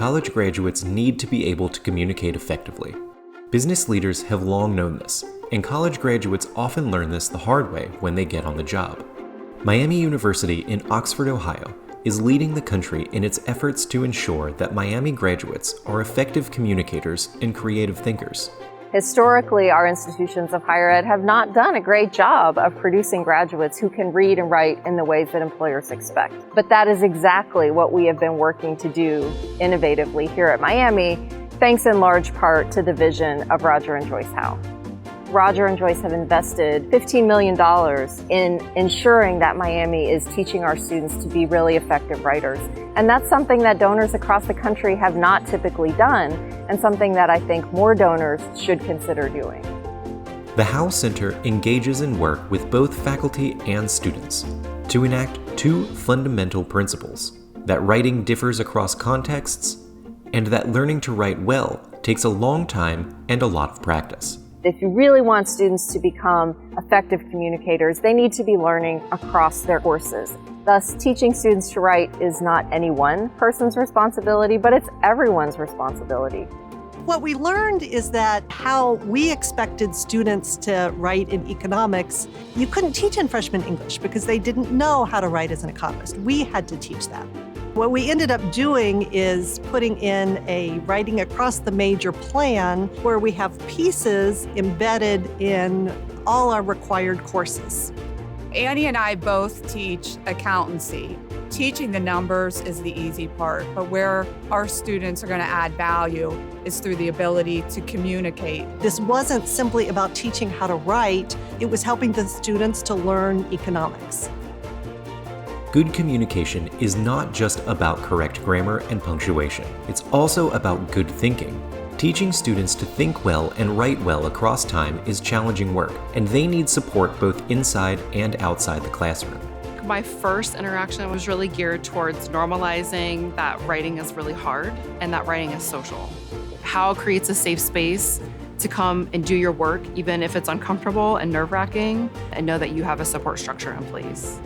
college graduates need to be able to communicate effectively. Business leaders have long known this, and college graduates often learn this the hard way when they get on the job. Miami University in Oxford, Ohio, is leading the country in its efforts to ensure that Miami graduates are effective communicators and creative thinkers. Historically, our institutions of higher ed have not done a great job of producing graduates who can read and write in the ways that employers expect. But that is exactly what we have been working to do innovatively here at Miami, thanks in large part to the vision of Roger and Joyce Howe. Roger and Joyce have invested $15 million in ensuring that Miami is teaching our students to be really effective writers. And that's something that donors across the country have not typically done, and something that I think more donors should consider doing. The Howe Center engages in work with both faculty and students to enact two fundamental principles: that writing differs across contexts, and that learning to write well takes a long time and a lot of practice. If you really want students to become effective communicators, they need to be learning across their courses. Thus, teaching students to write is not any one person's responsibility, but it's everyone's responsibility. What we learned is that how we expected students to write in economics, you couldn't teach in freshman English because they didn't know how to write as an economist. We had to teach that. What we ended up doing is putting in a writing across the major plan where we have pieces embedded in all our required courses. Annie and I both teach accountancy. Teaching the numbers is the easy part, but where our students are going to add value is through the ability to communicate. This wasn't simply about teaching how to write, it was helping the students to learn economics. Good communication is not just about correct grammar and punctuation. It's also about good thinking. Teaching students to think well and write well across time is challenging work, and they need support both inside and outside the classroom. My first interaction was really geared towards normalizing that writing is really hard and that writing is social. Howe creates a safe space to come and do your work, even if it's uncomfortable and nerve-wracking, and know that you have a support structure in place.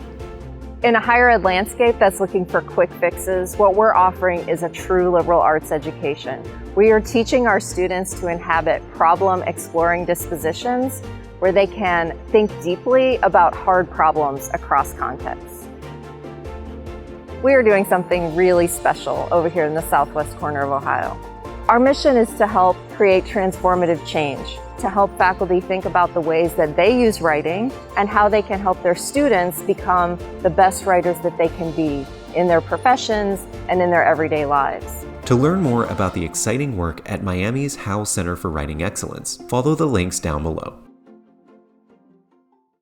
In a higher ed landscape that's looking for quick fixes, what we're offering is a true liberal arts education. We are teaching our students to inhabit problem-exploring dispositions where they can think deeply about hard problems across contexts. We are doing something really special over here in the southwest corner of Ohio. Our mission is to help create transformative change, to help faculty think about the ways that they use writing and how they can help their students become the best writers that they can be in their professions and in their everyday lives. To learn more about the exciting work at Miami's Howe Center for Writing Excellence, follow the links down below.